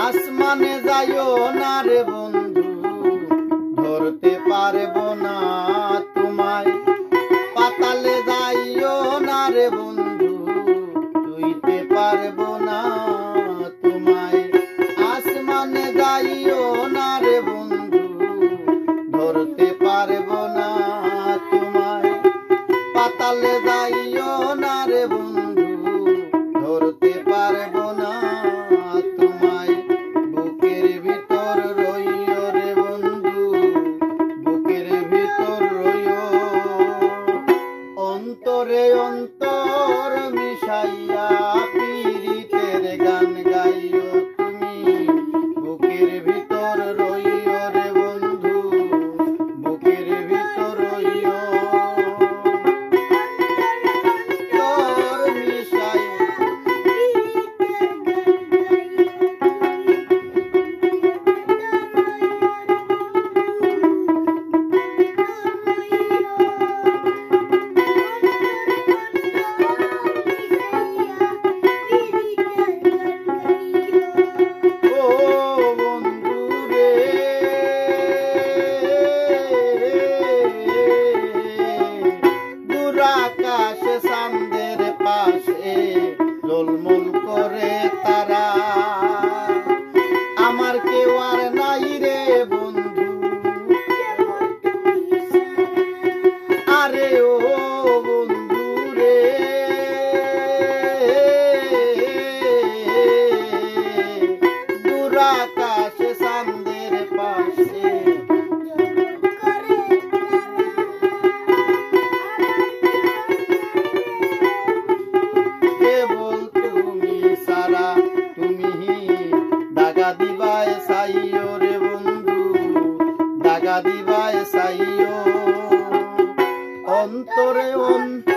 আসমানে যাইও না রে বন্ধু, ধরতে পারবো না তোমায়। পাতালে যাইও না রে বন্ধু, তুইতে পারবো না তোমায়। আসমানে যাইও না রে বন্ধু, ধরতে পারবো না তোমায়। পাতালে যাইও না রে বন্ধু, ধরতে পারবো না তোমায়। বুকের ভিতর রইও রে বন্ধু, বুকের ভিতর রইও। অন্তরে অন্তর মিশাইয়া পীড়িতের গান গাইও তুমি। বুকের ভিতর রইও রে বন্ধু, বুকের ভিতর রইও। অন্তর মিশাইয়া আকাশে চাঁদের পাশে ঝলমল করে তারা। আমার কেউ আর নাই রে বন্ধু, আরে ও বন্ধু রে। দূর আকাশে চাঁদের পাশে দাগা দিবায় সাইও রে বন্ধু, দাগা দিবায় সাইও। অন্তরে অন্তর